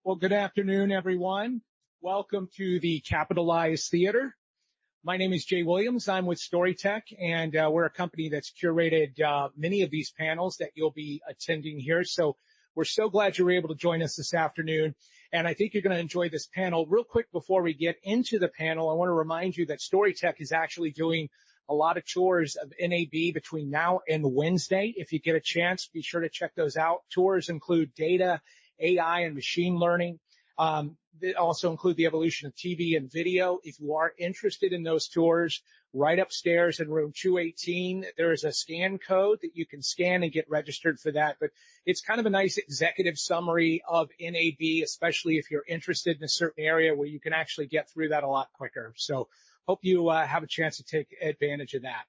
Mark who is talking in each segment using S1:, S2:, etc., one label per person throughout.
S1: Well, good afternoon, everyone. Welcome to the Capitalized Theater. My name is Jay Williams. I'm with Storytech, and we're a company that's curated many of these panels that you'll be attending here. So we're so glad you were able to join us this afternoon, and I think you're going to enjoy this panel. Real quick before we get into the panel, I want to remind you that Storytech is actually doing a lot of tours of NAB between now and Wednesday. If you get a chance, be sure to check those out. Tours include data, AI, and machine learning. They also include the evolution of TV and video. If you are interested in those tours, right upstairs in room 218, there is a scan code that you can scan and get registered for that. But it's kind of a nice executive summary of NAB, especially if you're interested in a certain area where you can actually get through that a lot quicker. So hope you have a chance to take advantage of that.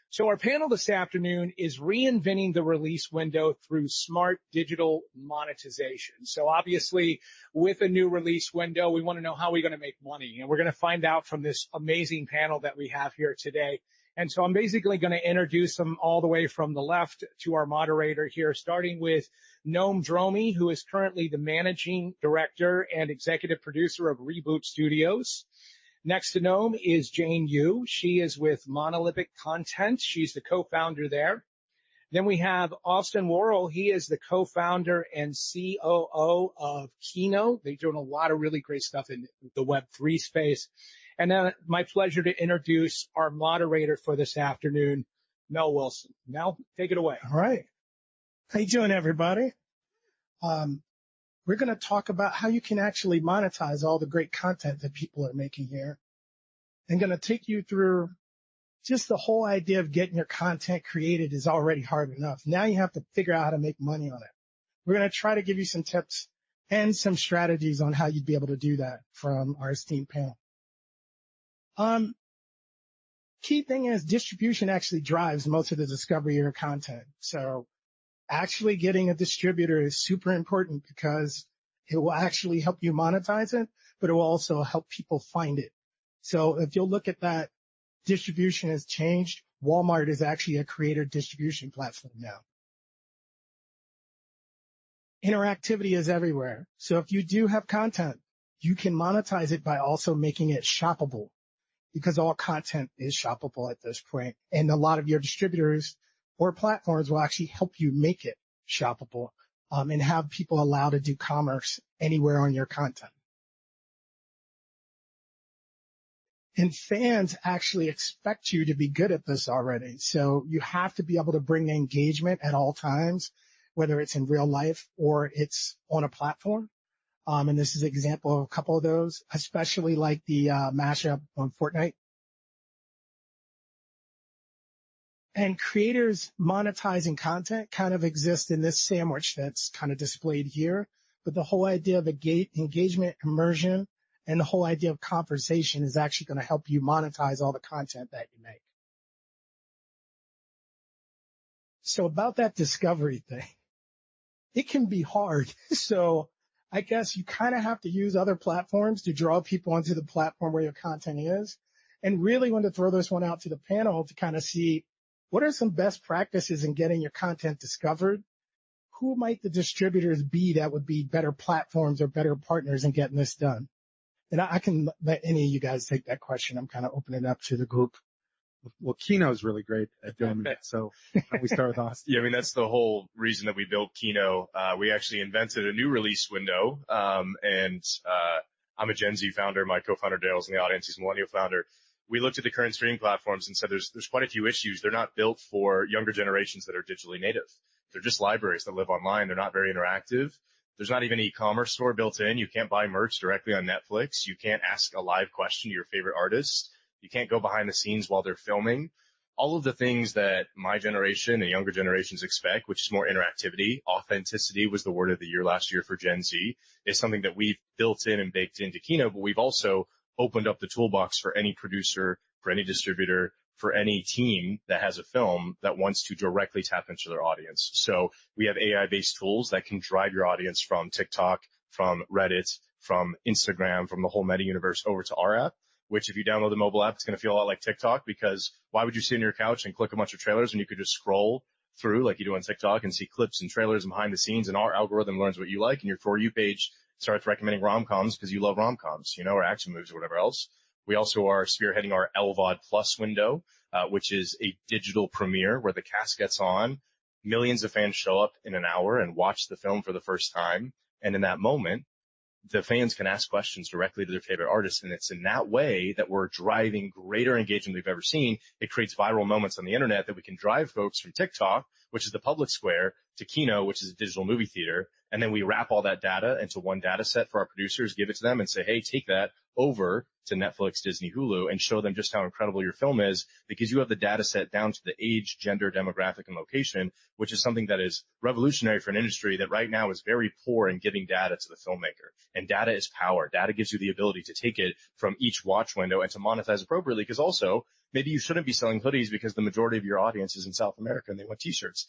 S1: So our panel this afternoon is reinventing the release window through smart digital monetization. So obviously, with a new release window, we want to know how we're going to make money. And we're going to find out from this amazing panel that we have here today. And so I'm basically going to introduce them all the way from the left to our moderator here, starting with Noam Dromi, who is currently the managing director and executive producer of Reboot Studios. Next to Noam is Jane Yu. She is with Monolithic Content. She's the co-founder there. Then we have Austin Worrell. He is the co-founder and COO of Kino. They're doing a lot of really great stuff in the Web3 space. And then my pleasure to introduce our moderator for this afternoon, Mel Wilson. Mel, take it away.
S2: All right. How you doing, everybody? We're going to talk about how you can actually monetize all the great content that people are making here. I'm going to take you through just the whole idea of getting your content created is already hard enough. Now you have to figure out how to make money on it. We're going to try to give you some tips and some strategies on how you'd be able to do that from our esteemed panel. Key thing is distribution actually drives most of the discovery of your content. So actually getting a distributor is super important because it will actually help you monetize it, but it will also help people find it. So if you'll look at that, distribution has changed. Walmart is actually a creator distribution platform now. Interactivity is everywhere. So if you do have content, you can monetize it by also making it shoppable, because all content is shoppable at this point. And a lot of your distributors or platforms will actually help you make it shoppable, and have people allowed to do commerce anywhere on your content. And fans actually expect you to be good at this already. So you have to be able to bring engagement at all times, whether it's in real life or it's on a platform. And this is an example of a couple of those, especially like the mashup on Fortnite. And creators monetizing content kind of exist in this sandwich that's kind of displayed here. But the whole idea of engagement, immersion, and the whole idea of conversation is actually going to help you monetize all the content that you make. So about that discovery thing, it can be hard. So I guess you kind of have to use other platforms to draw people onto the platform where your content is. And really want to throw this one out to the panel to kind of see what are some best practices in getting your content discovered? Who might the distributors be that would be better platforms or better partners in getting this done? And I can let any of you guys take that question. I'm kind of opening it up to the group.
S3: Well, Kino is really great at doing that. So we start with Austin.
S4: Yeah, I mean, that's the whole reason that we built Kino. We actually invented a new release window. And I'm a Gen Z founder. My co-founder Dale's in the audience. He's a millennial founder. We looked at the current streaming platforms and said there's quite a few issues. They're not built for younger generations that are digitally native. They're just libraries that live online. They're not very interactive. There's not even an e-commerce store built in. You can't buy merch directly on Netflix. You can't ask a live question to your favorite artist. You can't go behind the scenes while they're filming. All of the things that my generation and younger generations expect, which is more interactivity, authenticity was the word of the year last year for Gen Z, is something that we've built in and baked into Kino, but we've also opened up the toolbox for any producer, for any distributor, for any team that has a film that wants to directly tap into their audience. So we have AI-based tools that can drive your audience from TikTok, from Reddit, from Instagram, from the whole meta universe over to our app, which if you download the mobile app, it's going to feel a lot like TikTok, because why would you sit on your couch and click a bunch of trailers when you could just scroll through like you do on TikTok and see clips and trailers and behind the scenes, and our algorithm learns what you like, and your For You page starts recommending rom-coms because you love rom-coms, or action movies or whatever else. We also are spearheading our LVOD Plus window, which is a digital premiere where the cast gets on. Millions of fans show up in an hour and watch the film for the first time. And in that moment, the fans can ask questions directly to their favorite artists. And it's in that way that we're driving greater engagement than we've ever seen. It creates viral moments on the internet that we can drive folks from TikTok, which is the public square, to Kino, which is a digital movie theater. And then we wrap all that data into one data set for our producers, give it to them and say, hey, take that over to Netflix, Disney, Hulu, and show them just how incredible your film is, because you have the data set down to the age, gender, demographic, and location, which is something that is revolutionary for an industry that right now is very poor in giving data to the filmmaker. And data is power. Data gives you the ability to take it from each watch window and to monetize appropriately, because also maybe you shouldn't be selling hoodies because the majority of your audience is in South America and they want t-shirts.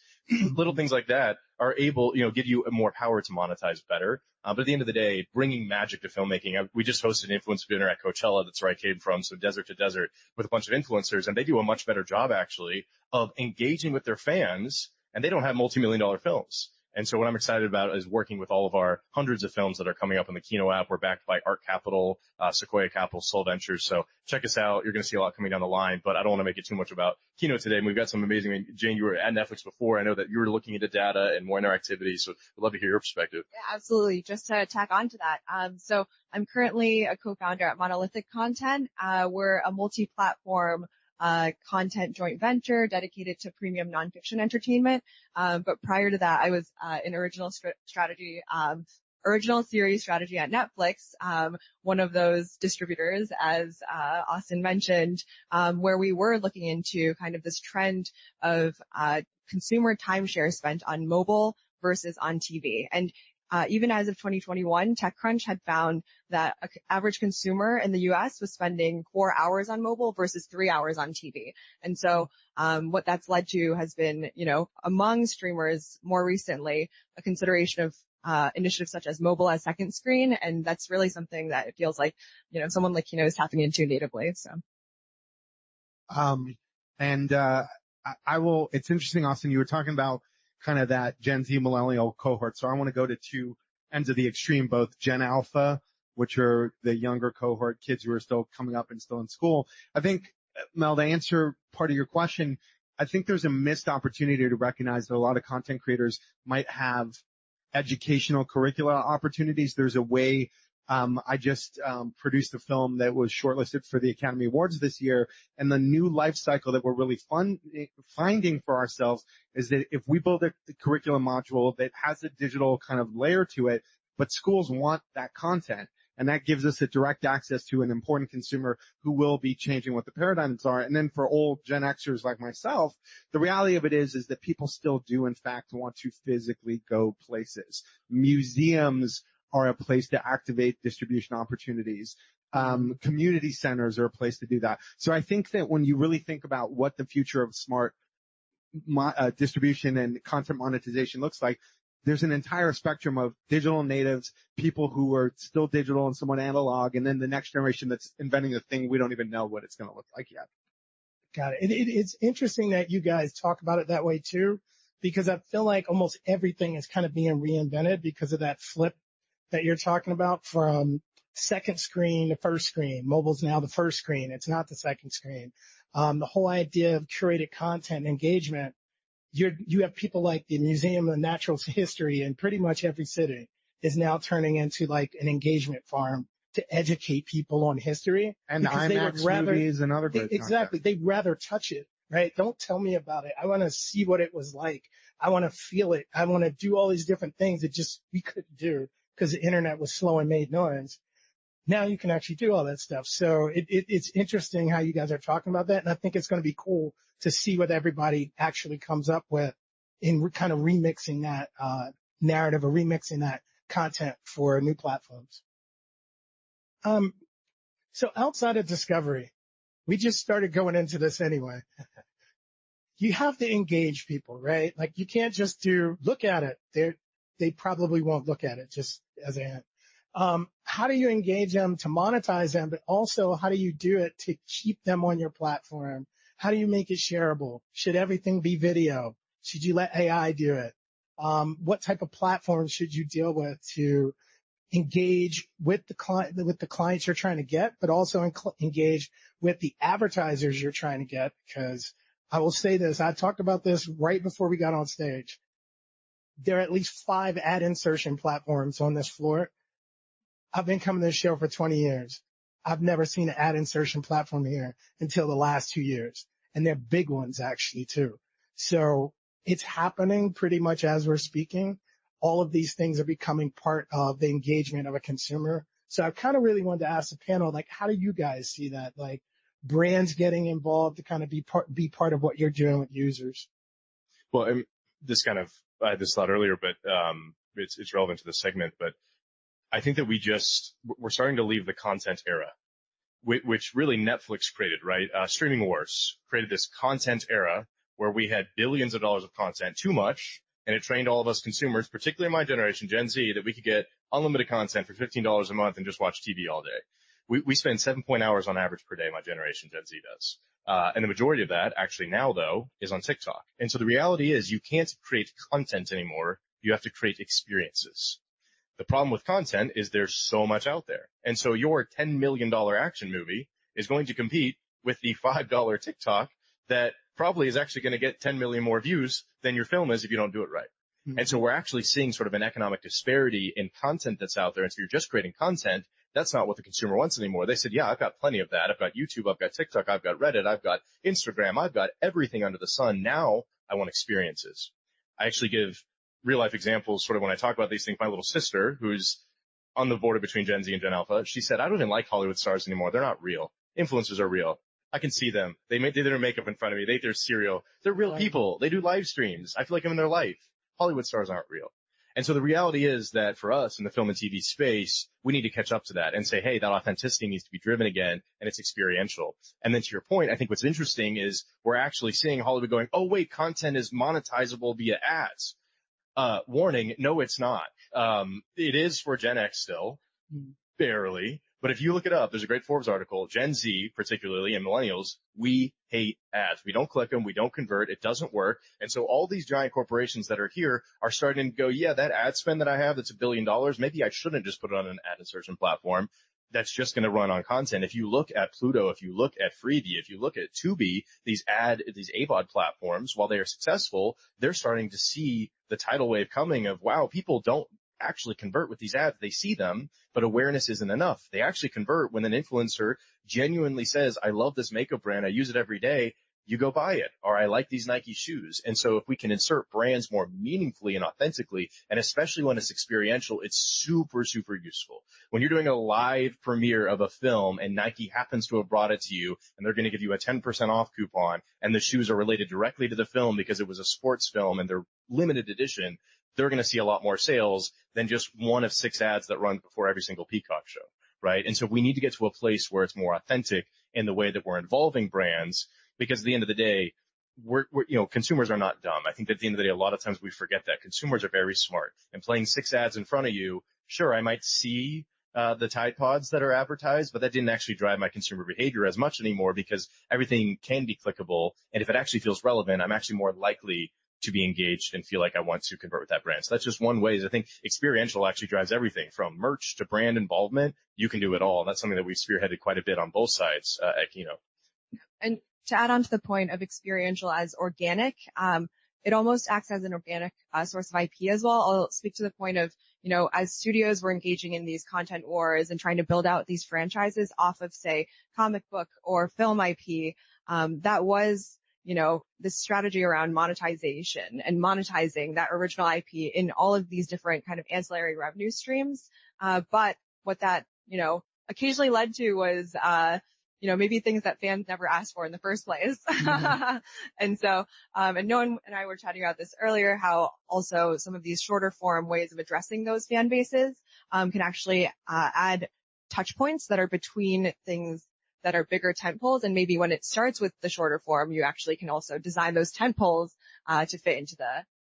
S4: Little things like that are able, give you more power to monetize better. But at the end of the day, bringing magic to filmmaking, we just hosted an influencer dinner at Coachella. That's where I came from. So desert to desert with a bunch of influencers, and they do a much better job actually of engaging with their fans, and they don't have multi-million-dollar films. And so what I'm excited about is working with all of our hundreds of films that are coming up on the Kino app. We're backed by Art Capital, Sequoia Capital, Soul Ventures. So check us out. You're going to see a lot coming down the line, but I don't want to make it too much about Kino today. And we've got some amazing, Jane, you were at Netflix before. I know that you were looking into data and more interactivity. So we'd love to hear your perspective.
S5: Yeah, absolutely. Just to tack on to that. So I'm currently a co-founder at Monolithic Content. We're a multi-platform content joint venture dedicated to premium nonfiction entertainment. But prior to that, I was in original series strategy at Netflix, one of those distributors, as Austin mentioned, where we were looking into kind of this trend of consumer timeshare spent on mobile versus on TV. And even as of 2021, TechCrunch had found that an average consumer in the U.S. was spending 4 hours on mobile versus 3 hours on TV. And so what that's led to has been, among streamers more recently, a consideration of initiatives such as mobile as second screen. And that's really something that it feels like, someone like Kino is tapping into natively. So.
S3: It's interesting, Austin, you were talking about kind of that Gen Z millennial cohort. So I want to go to two ends of the extreme, both Gen Alpha, which are the younger cohort, kids who are still coming up and still in school. I think, Mel, to answer part of your question, I think there's a missed opportunity to recognize that a lot of content creators might have educational curricula opportunities. There's a way. I just produced a film that was shortlisted for the Academy Awards this year, and the new life cycle that we're really finding for ourselves is that if we build a curriculum module that has a digital kind of layer to it, but schools want that content, and that gives us a direct access to an important consumer who will be changing what the paradigms are. And then for old Gen Xers like myself, the reality of it is that people still do, in fact, want to physically go places. Museums are a place to activate distribution opportunities. Community centers are a place to do that. So I think that when you really think about what the future of smart distribution and content monetization looks like, there's an entire spectrum of digital natives, people who are still digital and somewhat analog, and then the next generation that's inventing the thing we don't even know what it's going to look like yet.
S2: Got it. It's interesting that you guys talk about it that way too, because I feel like almost everything is kind of being reinvented because of that flip that you're talking about from second screen to first screen. Mobile's now the first screen. It's not the second screen. The whole idea of curated content engagement, you have people like the Museum of Natural History in pretty much every city is now turning into like an engagement farm to educate people on history.
S3: And IMAX movies and other great
S2: Exactly. They'd rather touch it, right? Don't tell me about it. I want to see what it was like. I want to feel it. I want to do all these different things that just we couldn't do because the internet was slow and made noise. Now you can actually do all that stuff. So it's interesting how you guys are talking about that. And I think it's going to be cool to see what everybody actually comes up with in kind of remixing that narrative or remixing that content for new platforms. So outside of discovery, we just started going into this anyway. You have to engage people, right? Like you can't just look at it. They probably won't look at it just as a hint. How do you engage them to monetize them, but also how do you do it to keep them on your platform? How do you make it shareable? Should everything be video? Should you let AI do it? What type of platform should you deal with to engage with the clients you're trying to get, but also engage with the advertisers you're trying to get. Because I will say this, I talked about this right before we got on stage. There are at least 5 ad insertion platforms on this floor. I've been coming to this show for 20 years. I've never seen an ad insertion platform here until the last 2 years. And they're big ones actually too. So it's happening pretty much as we're speaking. All of these things are becoming part of the engagement of a consumer. So I kind of really wanted to ask the panel, like, how do you guys see that? Like brands getting involved to kind of be part of what you're doing with users?
S4: Well, this kind of, I had this thought earlier, but it's relevant to the segment. But I think that we're starting to leave the content era, which really Netflix created, right? Streaming wars created this content era where we had billions of dollars of content, too much, and it trained all of us consumers, particularly my generation, Gen Z, that we could get unlimited content for $15 a month and just watch TV all day. We spend 7 hours on average per day, my generation, Gen Z does. And the majority of that, actually now, though, is on TikTok. And so the reality is you can't create content anymore. You have to create experiences. The problem with content is there's so much out there. And so your $10 million action movie is going to compete with the $5 TikTok that probably is actually going to get 10 million more views than your film is if you don't do it right. Mm-hmm. And so we're actually seeing sort of an economic disparity in content that's out there. And so you're just creating content. That's not what the consumer wants anymore. They said, yeah, I've got plenty of that. I've got YouTube, I've got TikTok, I've got Reddit, I've got Instagram, I've got everything under the sun. Now I want experiences. I actually give real life examples sort of when I talk about these things. My little sister, who's on the border between Gen Z and Gen Alpha, she said, I don't even like Hollywood stars anymore. They're not real. Influencers are real. I can see them. They do their makeup in front of me. They eat their cereal. They're real people. They do live streams. I feel like I'm in their life. Hollywood stars aren't real. And so the reality is that for us in the film and TV space, we need to catch up to that and say, hey, that authenticity needs to be driven again, and it's experiential. And then to your point, I think what's interesting is we're actually seeing Hollywood going, oh, wait, content is monetizable via ads. Warning, no, it's not. It is for Gen X still, barely. But if you look it up, there's a great Forbes article, Gen Z particularly and millennials, we hate ads. We don't click them. We don't convert. It doesn't work. And so all these giant corporations that are here are starting to go, yeah, that ad spend that I have that's $1 billion, maybe I shouldn't just put it on an ad insertion platform that's just going to run on content. If you look at Pluto, if you look at Freevee, if you look at Tubi, these AVOD platforms, while they are successful, they're starting to see the tidal wave coming of, wow, people don't actually convert with these ads. They see them, but awareness isn't enough. They actually convert when an influencer genuinely says, I love this makeup brand. I use it every day. You go buy it. Or I like these Nike shoes. And so if we can insert brands more meaningfully and authentically, and especially when it's experiential, it's super, super useful. When you're doing a live premiere of a film and Nike happens to have brought it to you and they're going to give you a 10% off coupon and the shoes are related directly to the film because it was a sports film and they're limited edition, they're going to see a lot more sales than just one of 6 ads that run before every single Peacock show, right? And so we need to get to a place where it's more authentic in the way that we're involving brands, because at the end of the day, consumers are not dumb. I think that at the end of the day, a lot of times we forget that consumers are very smart, and playing 6 ads in front of you, sure, I might see the Tide Pods that are advertised, but that didn't actually drive my consumer behavior as much anymore because everything can be clickable. And if it actually feels relevant, I'm actually more likely to be engaged and feel like I want to convert with that brand. So that's just one way. I think experiential actually drives everything from merch to brand involvement. You can do it all. That's something that we've spearheaded quite a bit on both sides at Kino.
S5: And to add on to the point of experiential as organic, it almost acts as an organic source of IP as well. I'll speak to the point of, as studios were engaging in these content wars and trying to build out these franchises off of, say, comic book or film IP, that was this strategy around monetization and monetizing that original IP in all of these different kind of ancillary revenue streams. But what that, occasionally led to was, maybe things that fans never asked for in the first place. Mm-hmm. And so, and Noah and I were chatting about this earlier, how also some of these shorter form ways of addressing those fan bases, can actually, add touch points that are between things that are bigger tentpoles, and maybe when it starts with the shorter form, you actually can also design those tentpoles to fit into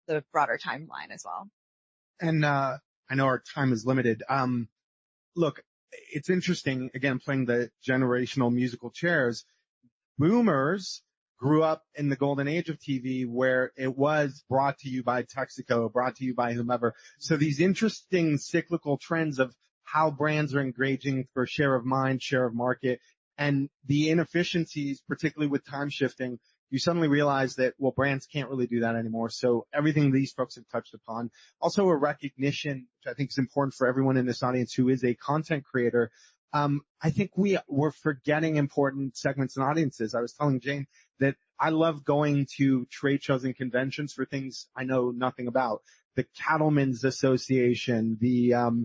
S5: the broader timeline as well.
S3: And I know our time is limited. Look, it's interesting, again, playing the generational musical chairs. Boomers grew up in the golden age of TV where it was brought to you by Texaco, brought to you by whomever. So these interesting cyclical trends of how brands are engaging for share of mind, share of market, and the inefficiencies, particularly with time shifting, you suddenly realize that, well, brands can't really do that anymore. So everything these folks have touched upon. Also a recognition, which I think is important for everyone in this audience who is a content creator. I think we're forgetting important segments and audiences. I was telling Jane that I love going to trade shows and conventions for things I know nothing about. The Cattlemen's Association, the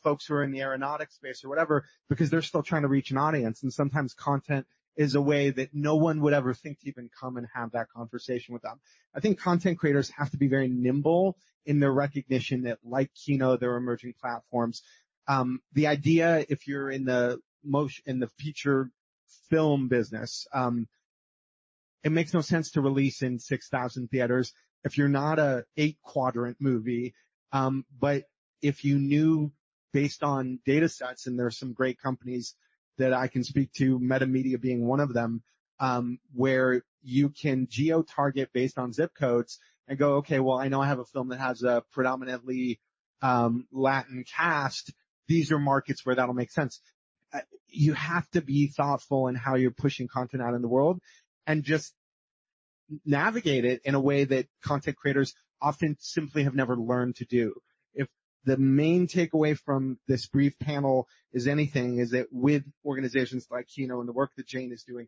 S3: folks who are in the aeronautics space or whatever, because they're still trying to reach an audience. And sometimes content is a way that no one would ever think to even come and have that conversation with them. I think content creators have to be very nimble in their recognition that, like Kino, they're emerging platforms. The idea, if you're in the feature film business, it makes no sense to release in 6,000 theaters if you're not a 8-quadrant movie. But if you knew based on data sets, and there's some great companies that I can speak to, Metamedia being one of them, where you can geo-target based on zip codes and go, okay, well, I know I have a film that has a predominantly Latin cast. These are markets where that'll make sense. You have to be thoughtful in how you're pushing content out in the world and just navigate it in a way that content creators often simply have never learned to do. If the main takeaway from this brief panel is anything, is that with organizations like Kino and the work that Jane is doing,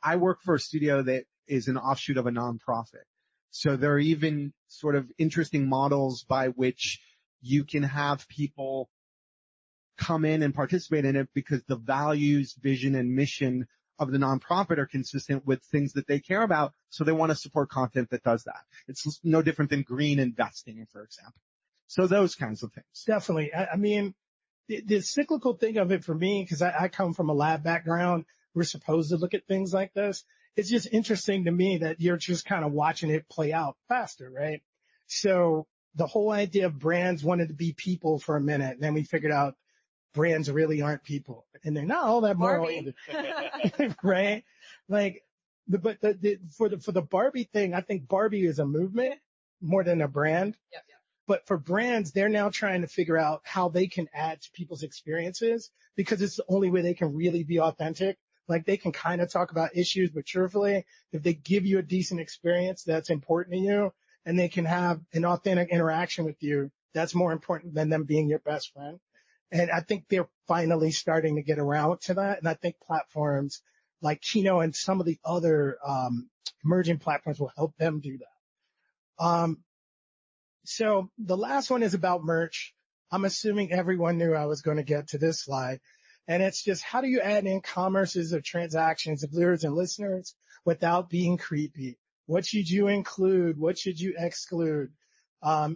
S3: I work for a studio that is an offshoot of a nonprofit. So there are even sort of interesting models by which you can have people come in and participate in it because the values, vision, and mission of the nonprofit are consistent with things that they care about. So they want to support content that does that. It's no different than green investing, for example. So those kinds of things.
S2: Definitely. I mean, the cyclical thing of it for me, because I come from a lab background, we're supposed to look at things like this. It's just interesting to me that you're just kind of watching it play out faster, right? So the whole idea of brands wanted to be people for a minute, and then we figured out brands really aren't people, and they're not all that moral either, right? Like, for the Barbie thing, I think Barbie is a movement more than a brand.
S5: Yep.
S2: But for brands, they're now trying to figure out how they can add to people's experiences because it's the only way they can really be authentic. Like, they can kind of talk about issues, but truthfully, if they give you a decent experience that's important to you and they can have an authentic interaction with you, that's more important than them being your best friend. And I think they're finally starting to get around to that. And I think platforms like Kino and some of the other emerging platforms will help them do that. So the last one is about merch. I'm assuming everyone knew I was going to get to this slide. And it's just, how do you add in commerces or transactions of viewers and listeners without being creepy? What should you include? What should you exclude?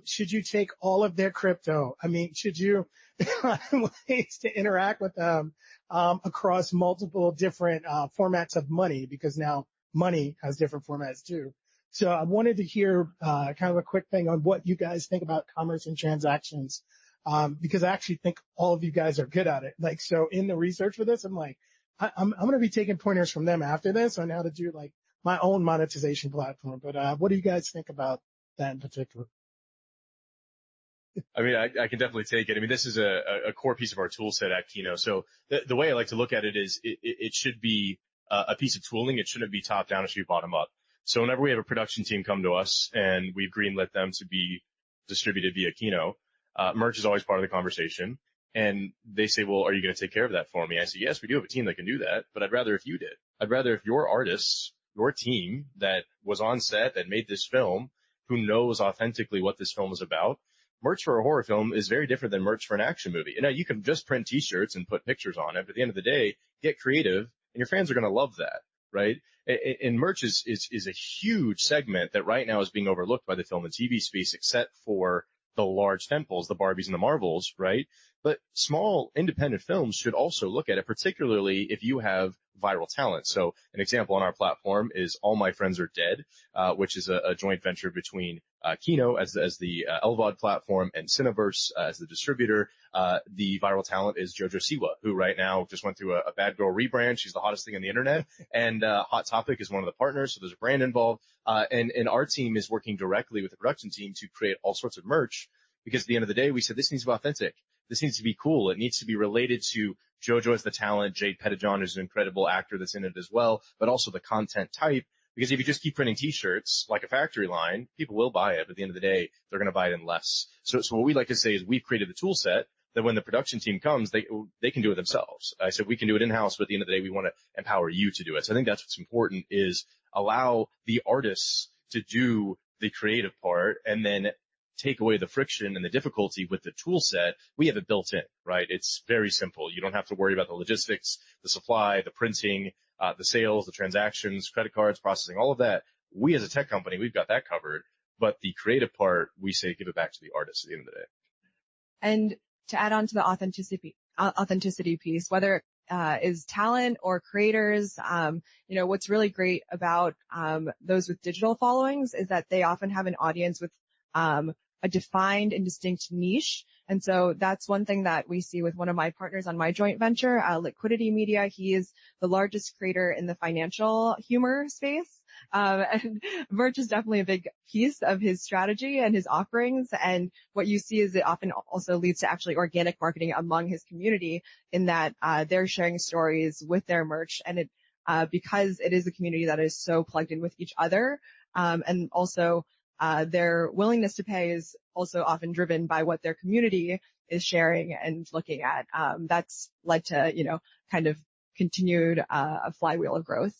S2: Should you take all of their crypto? I mean, should you find ways to interact with them across multiple different formats of money? Because now money has different formats too. So I wanted to hear kind of a quick thing on what you guys think about commerce and transactions, because I actually think all of you guys are good at it. Like, so in the research for this, I'm like, I'm going to be taking pointers from them after this on how to do like my own monetization platform. But what do you guys think about that in particular?
S4: I mean, I can definitely take it. I mean, this is a core piece of our tool set at Kino. So the way I like to look at it is it should be a piece of tooling. It shouldn't be top down. It should be bottom up. So whenever we have a production team come to us and we've greenlit them to be distributed via Kino, merch is always part of the conversation. And they say, well, are you going to take care of that for me? I say, yes, we do have a team that can do that, but I'd rather if you did. I'd rather if your artists, your team that was on set, that made this film, who knows authentically what this film is about. Merch for a horror film is very different than merch for an action movie. You know, you can just print t-shirts and put pictures on it, but at the end of the day, get creative and your fans are going to love that, right? And merch is a huge segment that right now is being overlooked by the film and TV space, except for the large tentpoles, the Barbies and the Marvels, right? But small independent films should also look at it, particularly if you have viral talent. So an example on our platform is All My Friends Are Dead, which is a joint venture between Kino as the LVOD platform, and Cineverse as the distributor. The viral talent is JoJo Siwa, who right now just went through a Bad Girl rebrand. She's the hottest thing on the internet. And Hot Topic is one of the partners, so there's a brand involved. And our team is working directly with the production team to create all sorts of merch, because at the end of the day, we said this needs to be authentic. This needs to be cool. It needs to be related to JoJo as the talent, Jade Pettijohn is an incredible actor that's in it as well, but also the content type. Because if you just keep printing T-shirts like a factory line, people will buy it, but at the end of the day, they're going to buy it in less. So what we like to say is we've created the tool set that when the production team comes, they can do it themselves. I said we can do it in-house, but at the end of the day, we want to empower you to do it. So I think that's what's important, is allow the artists to do the creative part and then take away the friction and the difficulty with the tool set. We have it built in, right? It's very simple. You don't have to worry about the logistics, the supply, the printing, the sales, the transactions, credit cards, processing, all of that. We as a tech company, we've got that covered. But the creative part, we say give it back to the artist at the end of the day. And
S5: to add on to the authenticity piece, whether is talent or creators, what's really great about those with digital followings is that they often have an audience with a defined and distinct niche. And so that's one thing that we see with one of my partners on my joint venture, Liquidity Media. He is the largest creator in the financial humor space. And merch is definitely a big piece of his strategy and his offerings. And what you see is it often also leads to actually organic marketing among his community, in that they're sharing stories with their merch. And it because it is a community that is so plugged in with each other, and also their willingness to pay is also often driven by what their community is sharing and looking at. That's led to, kind of continued a flywheel of growth.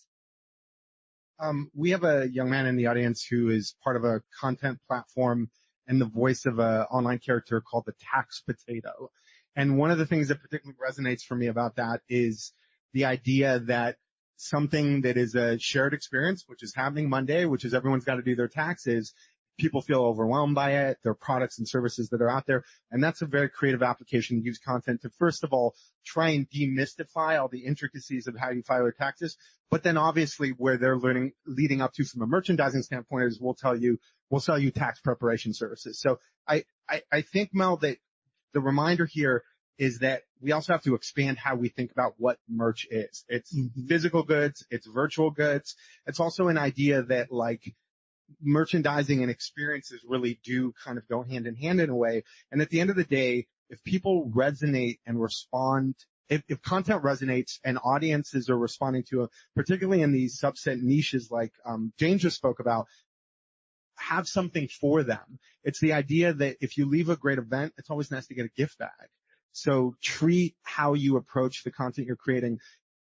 S3: We have a young man in the audience who is part of a content platform and the voice of an online character called the Tax Potato. And one of the things that particularly resonates for me about that is the idea that something that is a shared experience, which is happening Monday, which is everyone's got to do their taxes, people feel overwhelmed by it. There are products and services that are out there. And that's a very creative application to use content to, first of all, try and demystify all the intricacies of how you file your taxes. But then obviously where they're learning leading up to from a merchandising standpoint is we'll sell you tax preparation services. So I think, Mel, that the reminder here is that we also have to expand how we think about what merch is. It's physical goods. It's virtual goods. It's also an idea that like merchandising and experiences really do kind of go hand in hand in a way. And at the end of the day, if people resonate and respond, if content resonates and audiences are responding to it, particularly in these subset niches like Jane just spoke about, have something for them. It's the idea that if you leave a great event, it's always nice to get a gift bag. So treat how you approach the content you're creating,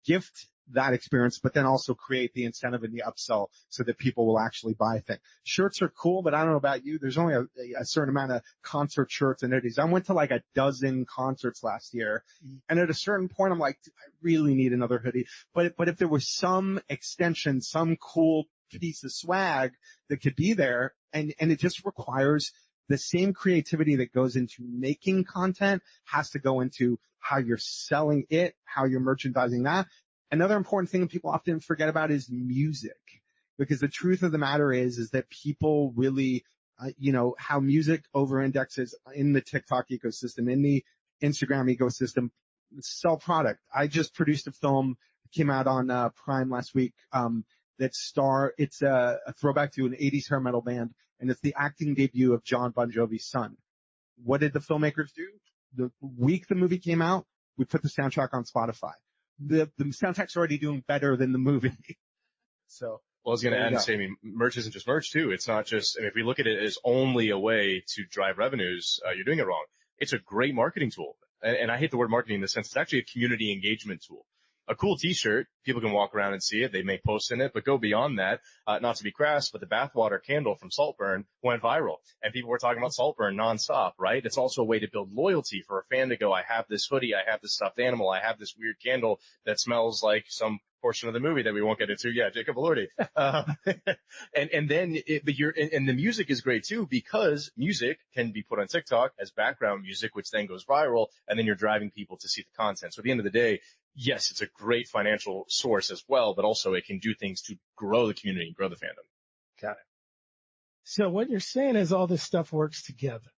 S3: gift that experience, but then also create the incentive and the upsell so that people will actually buy things. Shirts are cool, but I don't know about you. There's only a certain amount of concert shirts and hoodies. I went to like a dozen concerts last year, and at a certain point, I'm like, I really need another hoodie. But if there was some extension, some cool piece of swag that could be there, and it just requires the same creativity that goes into making content has to go into how you're selling it, how you're merchandising that. Another important thing that people often forget about is music, because the truth of the matter is that people really, how music over-indexes in the TikTok ecosystem, in the Instagram ecosystem, sell product. I just produced a film that came out on Prime last week it's a throwback to an 80s hair metal band, and it's the acting debut of John Bon Jovi's son. What did the filmmakers do? The week the movie came out, we put the soundtrack on Spotify. The soundtrack's already doing better than the movie. So.
S4: Well, I was going to add and say, merch isn't just merch too. It's not just, if we look at it as only a way to drive revenues, you're doing it wrong. It's a great marketing tool. And I hate the word marketing in the sense it's actually a community engagement tool. A cool t-shirt, people can walk around and see it. They make posts in it, but go beyond that. Not to be crass, but the bathwater candle from Saltburn went viral, and people were talking about Saltburn nonstop, right? It's also a way to build loyalty for a fan to go, I have this hoodie, I have this stuffed animal, I have this weird candle that smells like some portion of the movie that we won't get into. Yeah, Jacob Elordi. And then the music is great too, because music can be put on TikTok as background music, which then goes viral, and then you're driving people to see the content. So at the end of the day, yes, it's a great financial source as well, but also it can do things to grow the community and grow the fandom.
S3: Got it.
S2: So what you're saying is all this stuff works together.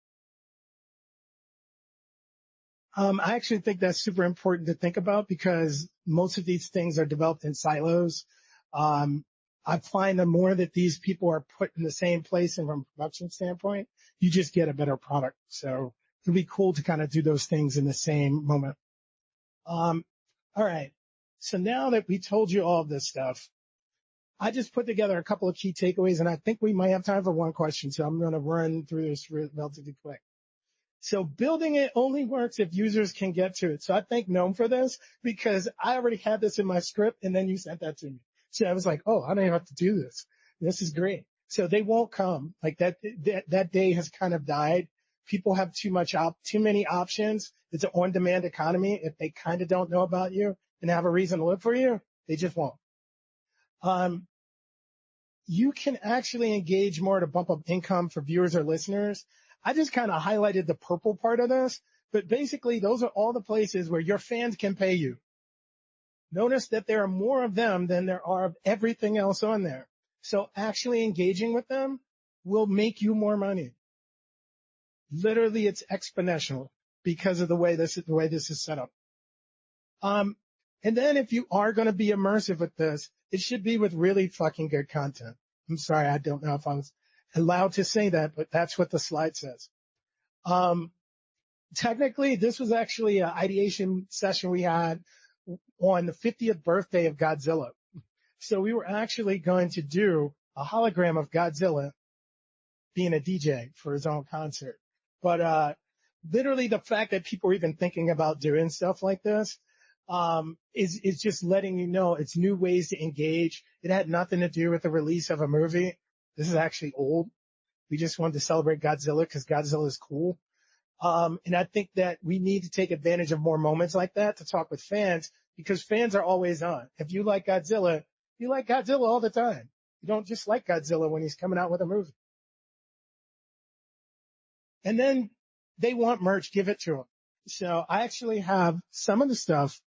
S2: I actually think that's super important to think about because most of these things are developed in silos. I find the more that these people are put in the same place and from a production standpoint, you just get a better product. So it'd be cool to kind of do those things in the same moment. All right. So now that we told you all of this stuff, I just put together a couple of key takeaways, and I think we might have time for one question. So I'm going to run through this relatively quick. So building it only works if users can get to it. So I thank Gnome for this because I already had this in my script and then you sent that to me. So I was like, oh, I don't even have to do this. This is great. So they won't come. Like that day has kind of died. People have too many options. It's an on-demand economy. If they kind of don't know about you and have a reason to look for you, they just won't. You can actually engage more to bump up income for viewers or listeners. I just kind of highlighted the purple part of this, but basically those are all the places where your fans can pay you. Notice that there are more of them than there are of everything else on there. So actually engaging with them will make you more money. Literally, it's exponential because of the way this is set up. And then if you are going to be immersive with this, it should be with really fucking good content. I'm sorry, I don't know if I was allowed to say that, but that's what the slide says. Technically, this was actually an ideation session we had on the 50th birthday of Godzilla. So we were actually going to do a hologram of Godzilla being a DJ for his own concert. But literally the fact that people are even thinking about doing stuff like this is just letting you know it's new ways to engage. It had nothing to do with the release of a movie. This is actually old. We just wanted to celebrate Godzilla because Godzilla is cool. And I think that we need to take advantage of more moments like that to talk with fans because fans are always on. If you like Godzilla, you like Godzilla all the time. You don't just like Godzilla when he's coming out with a movie. And then they want merch, give it to them. So I actually have some of the stuff.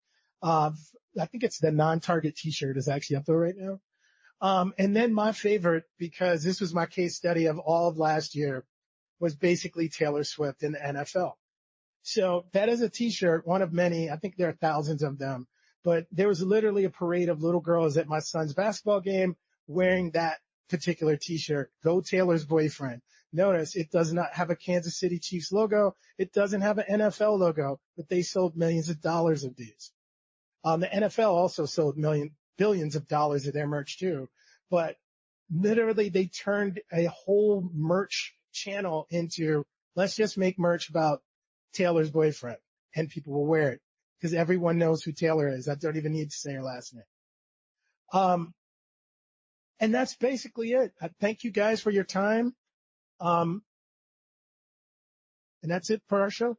S2: I think it's the non-target t-shirt is actually up there right now. And then my favorite, because this was my case study of all of last year, was basically Taylor Swift in the NFL. So that is a t-shirt, one of many. I think there are thousands of them. But there was literally a parade of little girls at my son's basketball game wearing that particular t-shirt. Go Taylor's boyfriend. Notice it does not have a Kansas City Chiefs logo. It doesn't have an NFL logo, but they sold millions of dollars of these. The NFL also sold billions of dollars of their merch too. But literally they turned a whole merch channel into let's just make merch about Taylor's boyfriend and people will wear it because everyone knows who Taylor is. I don't even need to say her last name. And that's basically it. I thank you guys for your time. And that's it for our show.